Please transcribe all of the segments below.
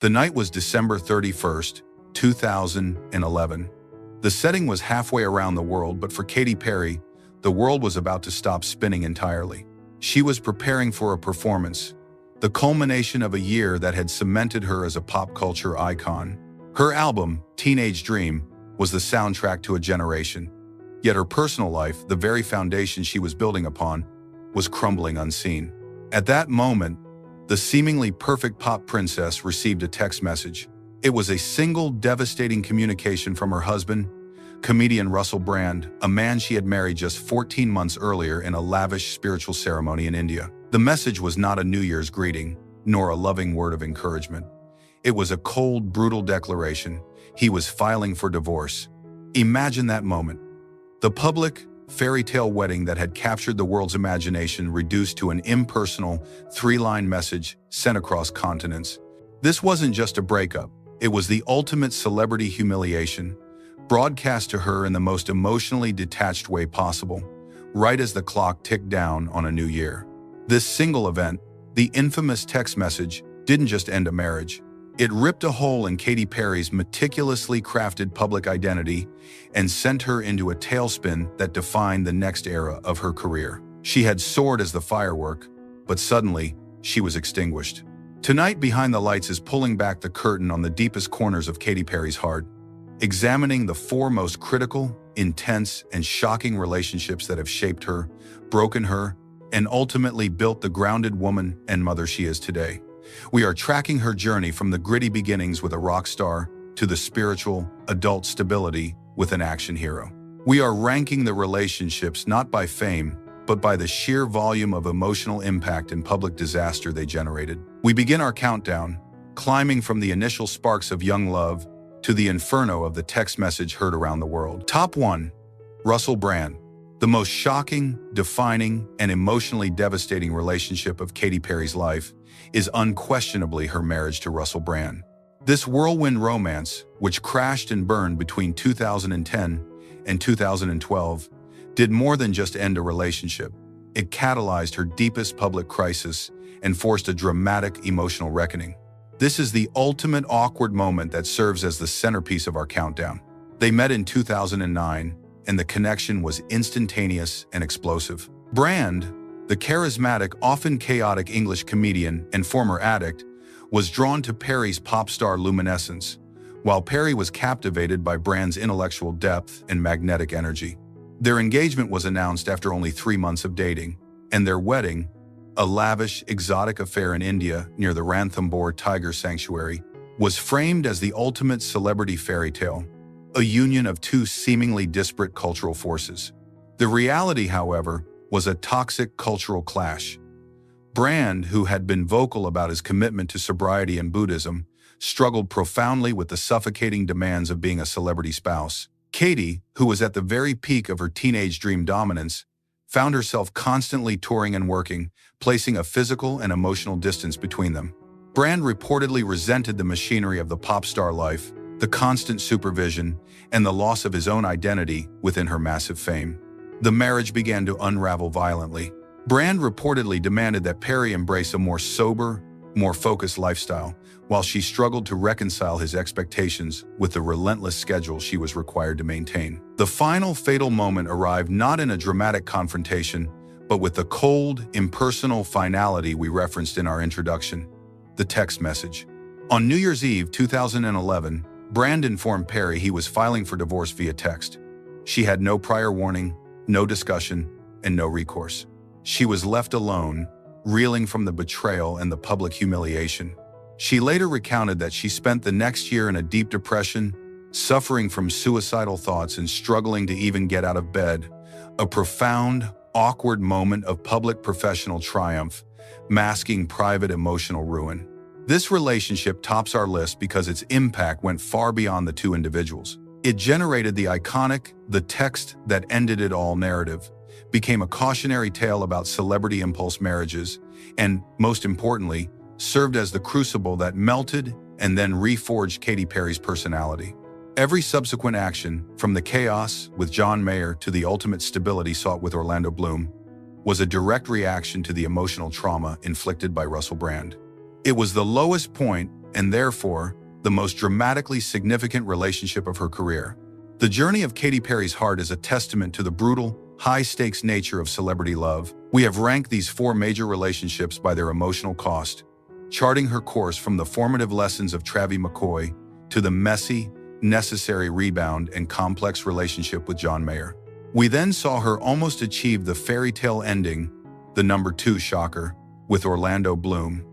The night was December 31st, 2011. The setting was halfway around the world, but for Katy Perry, the world was about to stop spinning entirely. She was preparing for a performance, the culmination of a year that had cemented her as a pop culture icon. Her album, Teenage Dream, was the soundtrack to a generation. Yet her personal life, the very foundation she was building upon, was crumbling unseen. At that moment, the seemingly perfect pop princess received a text message. It was a single devastating communication from her husband, comedian Russell Brand, a man she had married just 14 months earlier in a lavish spiritual ceremony in India. The message was not a New Year's greeting, nor a loving word of encouragement. It was a cold, brutal declaration. He was filing for divorce. Imagine that moment. The public, fairy tale wedding that had captured the world's imagination reduced to an impersonal, three-line message sent across continents. This wasn't just a breakup. It was the ultimate celebrity humiliation, broadcast to her in the most emotionally detached way possible, right as the clock ticked down on a new year. This single event, the infamous text message, didn't just end a marriage. It ripped a hole in Katy Perry's meticulously crafted public identity and sent her into a tailspin that defined the next era of her career. She had soared as the firework, but suddenly, she was extinguished. Tonight, Behind the Lights is pulling back the curtain on the deepest corners of Katy Perry's heart, examining the four most critical, intense, and shocking relationships that have shaped her, broken her, and ultimately built the grounded woman and mother she is today. We are tracking her journey from the gritty beginnings with a rock star to the spiritual, adult stability with an action hero. We are ranking the relationships not by fame, but by the sheer volume of emotional impact and public disaster they generated. We begin our countdown, climbing from the initial sparks of young love to the inferno of the text message heard around the world. Top 1. Russell Brand. The most shocking, defining, and emotionally devastating relationship of Katy Perry's life is unquestionably her marriage to Russell Brand. This whirlwind romance, which crashed and burned between 2010 and 2012, did more than just end a relationship. It catalyzed her deepest public crisis and forced a dramatic emotional reckoning. This is the ultimate awkward moment that serves as the centerpiece of our countdown. They met in 2009, and the connection was instantaneous and explosive. Brand, the charismatic, often chaotic English comedian and former addict, was drawn to Perry's pop star luminescence, while Perry was captivated by Brand's intellectual depth and magnetic energy. Their engagement was announced after only 3 months of dating, and their wedding, a lavish, exotic affair in India near the Ranthambore Tiger Sanctuary, was framed as the ultimate celebrity fairy tale, a union of two seemingly disparate cultural forces. The reality, however, was a toxic cultural clash. Brand, who had been vocal about his commitment to sobriety and Buddhism, struggled profoundly with the suffocating demands of being a celebrity spouse. Katy, who was at the very peak of her teenage dream dominance, found herself constantly touring and working, placing a physical and emotional distance between them. Brand reportedly resented the machinery of the pop star life, the constant supervision, and the loss of his own identity within her massive fame. The marriage began to unravel violently. Brand reportedly demanded that Perry embrace a more sober, more focused lifestyle, while she struggled to reconcile his expectations with the relentless schedule she was required to maintain. The final fatal moment arrived not in a dramatic confrontation, but with the cold, impersonal finality we referenced in our introduction, the text message. On New Year's Eve 2011, Brand informed Perry he was filing for divorce via text. She had no prior warning, no discussion, and no recourse. She was left alone, reeling from the betrayal and the public humiliation. She later recounted that she spent the next year in a deep depression, suffering from suicidal thoughts and struggling to even get out of bed, a profound, awkward moment of public professional triumph, masking private emotional ruin. This relationship tops our list because its impact went far beyond the two individuals. It generated the iconic, "the text that ended it all" narrative, became a cautionary tale about celebrity impulse marriages, and, most importantly, served as the crucible that melted and then reforged Katy Perry's personality. Every subsequent action, from the chaos with John Mayer to the ultimate stability sought with Orlando Bloom, was a direct reaction to the emotional trauma inflicted by Russell Brand. It was the lowest point and therefore, the most dramatically significant relationship of her career. The journey of Katy Perry's heart is a testament to the brutal, high-stakes nature of celebrity love. We have ranked these 4 major relationships by their emotional cost, charting her course from the formative lessons of Travie McCoy to the messy, necessary rebound and complex relationship with John Mayer. We then saw her almost achieve the fairy tale ending, the number 2 shocker, with Orlando Bloom,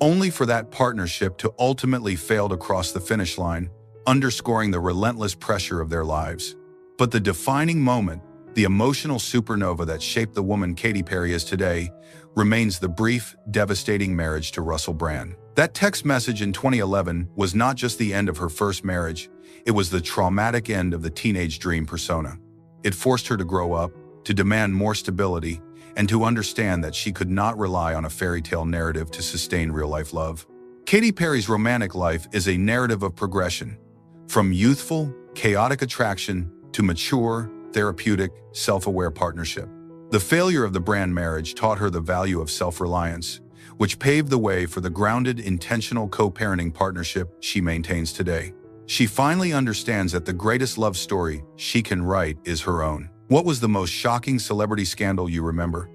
only for that partnership to ultimately fail to cross the finish line, underscoring the relentless pressure of their lives. But the defining moment, the emotional supernova that shaped the woman Katy Perry is today, remains the brief, devastating marriage to Russell Brand. That text message in 2011 was not just the end of her first marriage, it was the traumatic end of the teenage dream persona. It forced her to grow up, to demand more stability, and to understand that she could not rely on a fairy tale narrative to sustain real-life love. Katy Perry's romantic life is a narrative of progression, from youthful, chaotic attraction to mature, therapeutic, self-aware partnership. The failure of the Brand marriage taught her the value of self-reliance, which paved the way for the grounded, intentional co-parenting partnership she maintains today. She finally understands that the greatest love story she can write is her own. What was the most shocking celebrity scandal you remember?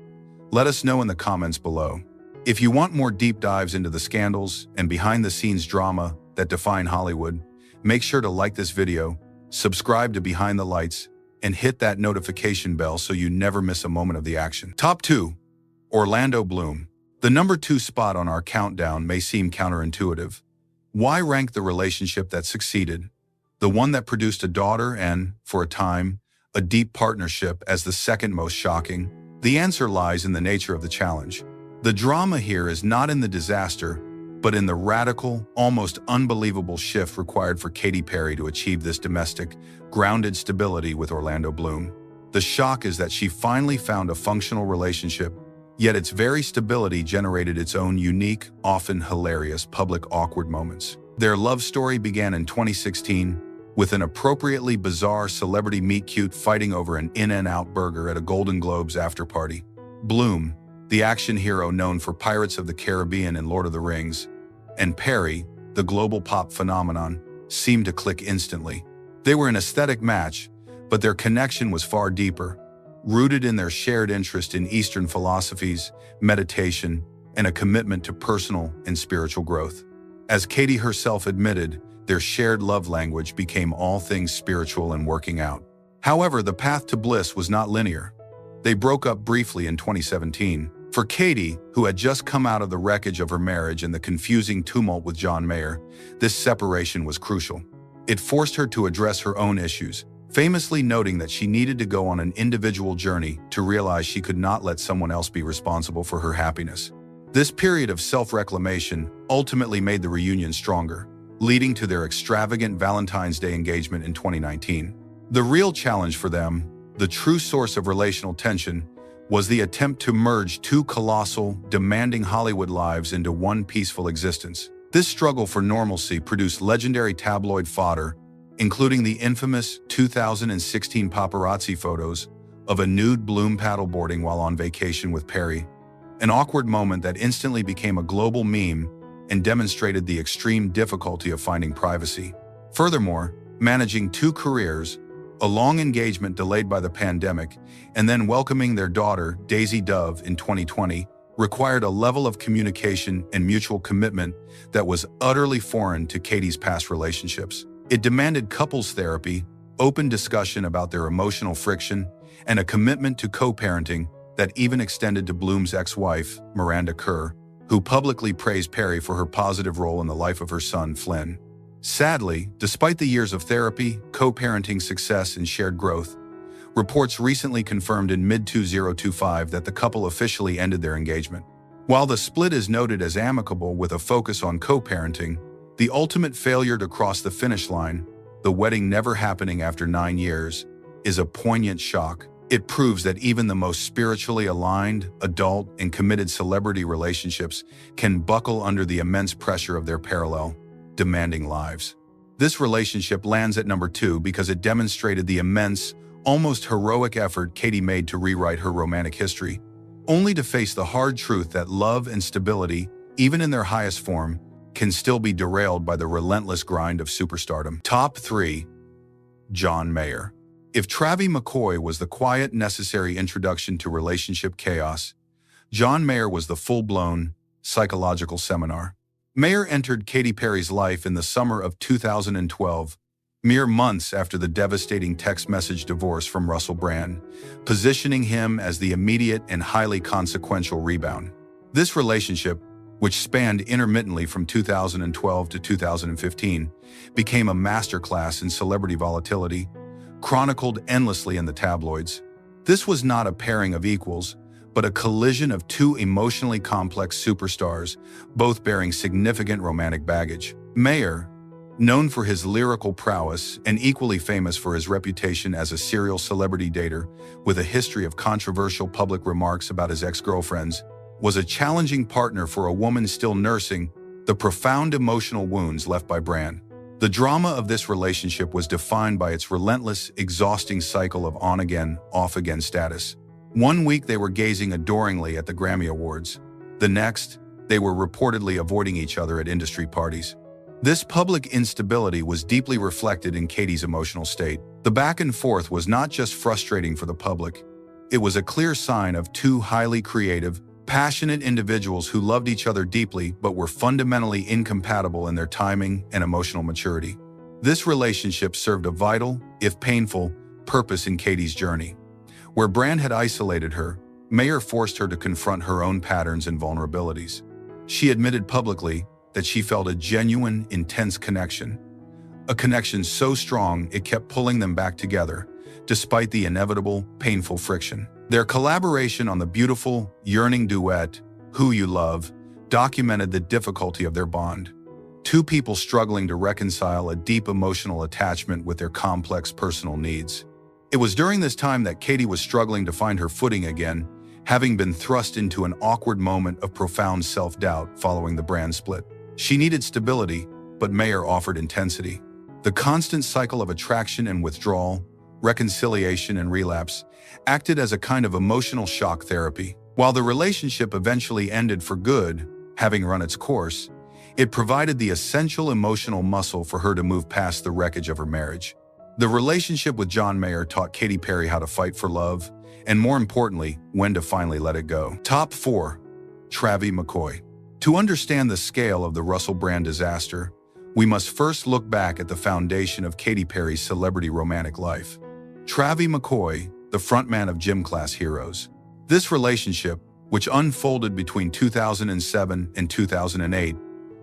Let us know in the comments below. If you want more deep dives into the scandals and behind-the-scenes drama that define Hollywood, make sure to like this video, subscribe to Behind the Lights, and hit that notification bell so you never miss a moment of the action. Top 2. Orlando Bloom. The number 2 spot on our countdown may seem counterintuitive. Why rank the relationship that succeeded, the one that produced a daughter and, for a time, a deep partnership, as the second most shocking? The answer lies in the nature of the challenge. The drama here is not in the disaster, but in the radical, almost unbelievable shift required for Katy Perry to achieve this domestic, grounded stability with Orlando Bloom. The shock is that she finally found a functional relationship, yet its very stability generated its own unique, often hilarious, public awkward moments. Their love story began in 2016, with an appropriately bizarre celebrity meet-cute fighting over an In-N-Out burger at a Golden Globes after-party. Bloom, the action hero known for Pirates of the Caribbean and Lord of the Rings, and Perry, the global pop phenomenon, seemed to click instantly. They were an aesthetic match, but their connection was far deeper, rooted in their shared interest in Eastern philosophies, meditation, and a commitment to personal and spiritual growth. As Katy herself admitted, their shared love language became all things spiritual and working out. However, the path to bliss was not linear. They broke up briefly in 2017. For Katy, who had just come out of the wreckage of her marriage and the confusing tumult with John Mayer, this separation was crucial. It forced her to address her own issues, famously noting that she needed to go on an individual journey to realize she could not let someone else be responsible for her happiness. This period of self-reclamation ultimately made the reunion stronger, leading to their extravagant Valentine's Day engagement in 2019. The real challenge for them, the true source of relational tension, was the attempt to merge 2 colossal, demanding Hollywood lives into one peaceful existence. This struggle for normalcy produced legendary tabloid fodder, including the infamous 2016 paparazzi photos of a nude Bloom paddleboarding while on vacation with Perry, an awkward moment that instantly became a global meme and demonstrated the extreme difficulty of finding privacy. Furthermore, managing 2 careers, a long engagement delayed by the pandemic, and then welcoming their daughter, Daisy Dove, in 2020, required a level of communication and mutual commitment that was utterly foreign to Katy's past relationships. It demanded couples therapy, open discussion about their emotional friction, and a commitment to co-parenting that even extended to Bloom's ex-wife, Miranda Kerr, who publicly praised Perry for her positive role in the life of her son, Flynn. Sadly, despite the years of therapy, co-parenting success, and shared growth, reports recently confirmed in mid-2025 that the couple officially ended their engagement. While the split is noted as amicable with a focus on co-parenting, the ultimate failure to cross the finish line, the wedding never happening after 9 years, is a poignant shock. It proves that even the most spiritually aligned, adult, and committed celebrity relationships can buckle under the immense pressure of their parallel, demanding lives. This relationship lands at number 2 because it demonstrated the immense, almost heroic effort Katy made to rewrite her romantic history, only to face the hard truth that love and stability, even in their highest form, can still be derailed by the relentless grind of superstardom. Top 3. John Mayer. If Travie McCoy was the quiet, necessary introduction to relationship chaos, John Mayer was the full-blown psychological seminar. Mayer entered Katy Perry's life in the summer of 2012, mere months after the devastating text message divorce from Russell Brand, positioning him as the immediate and highly consequential rebound. This relationship, which spanned intermittently from 2012 to 2015, became a masterclass in celebrity volatility, chronicled endlessly in the tabloids. This was not a pairing of equals, but a collision of two emotionally complex superstars, both bearing significant romantic baggage. Mayer, known for his lyrical prowess and equally famous for his reputation as a serial celebrity dater with a history of controversial public remarks about his ex-girlfriends, was a challenging partner for a woman still nursing the profound emotional wounds left by Brand. The drama of this relationship was defined by its relentless, exhausting cycle of on-again, off-again status. One week they were gazing adoringly at the Grammy Awards. The next, they were reportedly avoiding each other at industry parties. This public instability was deeply reflected in Katy's emotional state. The back and forth was not just frustrating for the public. It was a clear sign of two highly creative, passionate individuals who loved each other deeply but were fundamentally incompatible in their timing and emotional maturity. This relationship served a vital, if painful, purpose in Katy's journey. Where Brand had isolated her, Mayer forced her to confront her own patterns and vulnerabilities. She admitted publicly that she felt a genuine, intense connection. A connection so strong it kept pulling them back together, despite the inevitable, painful friction. Their collaboration on the beautiful, yearning duet, Who You Love, documented the difficulty of their bond. Two people struggling to reconcile a deep emotional attachment with their complex personal needs. It was during this time that Katy was struggling to find her footing again, having been thrust into an awkward moment of profound self-doubt following the Brand split. She needed stability, but Mayer offered intensity. The constant cycle of attraction and withdrawal, reconciliation and relapse, acted as a kind of emotional shock therapy. While the relationship eventually ended for good, having run its course, it provided the essential emotional muscle for her to move past the wreckage of her marriage. The relationship with John Mayer taught Katy Perry how to fight for love, and more importantly, when to finally let it go. Top 4. Travie McCoy. To understand the scale of the Russell Brand disaster, we must first look back at the foundation of Katy Perry's celebrity romantic life. Travie McCoy, the frontman of Gym Class Heroes. This relationship, which unfolded between 2007 and 2008,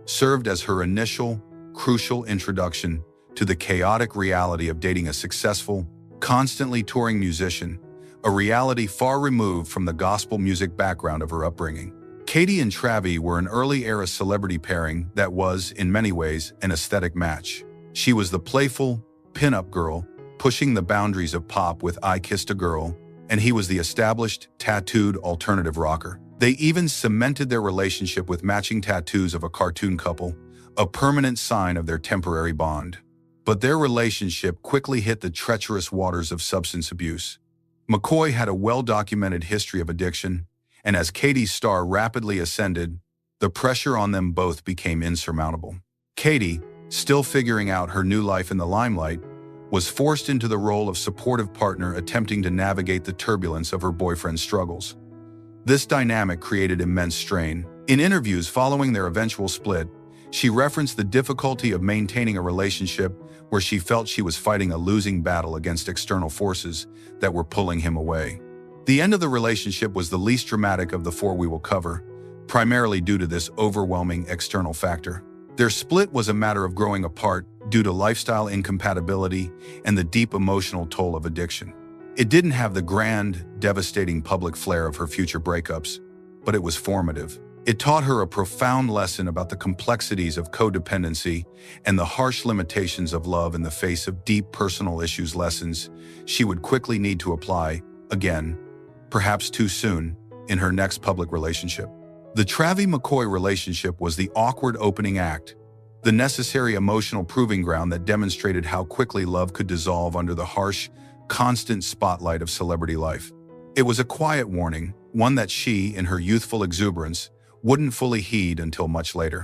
served as her initial, crucial introduction to the chaotic reality of dating a successful, constantly touring musician, a reality far removed from the gospel music background of her upbringing. Katy and Travie were an early-era celebrity pairing that was, in many ways, an aesthetic match. She was the playful, pin-up girl, pushing the boundaries of pop with I Kissed a Girl, and he was the established, tattooed alternative rocker. They even cemented their relationship with matching tattoos of a cartoon couple, a permanent sign of their temporary bond. But their relationship quickly hit the treacherous waters of substance abuse. McCoy had a well-documented history of addiction, and as Katy's star rapidly ascended, the pressure on them both became insurmountable. Katy, still figuring out her new life in the limelight, was forced into the role of supportive partner attempting to navigate the turbulence of her boyfriend's struggles. This dynamic created immense strain. In interviews following their eventual split, she referenced the difficulty of maintaining a relationship where she felt she was fighting a losing battle against external forces that were pulling him away. The end of the relationship was the least dramatic of the 4 we will cover, primarily due to this overwhelming external factor. Their split was a matter of growing apart due to lifestyle incompatibility and the deep emotional toll of addiction. It didn't have the grand, devastating public flair of her future breakups, but it was formative. It taught her a profound lesson about the complexities of codependency and the harsh limitations of love in the face of deep personal issues, lessons she would quickly need to apply, again, perhaps too soon, in her next public relationship. The Travie McCoy relationship was the awkward opening act, the necessary emotional proving ground that demonstrated how quickly love could dissolve under the harsh, constant spotlight of celebrity life. It was a quiet warning, one that she, in her youthful exuberance, wouldn't fully heed until much later.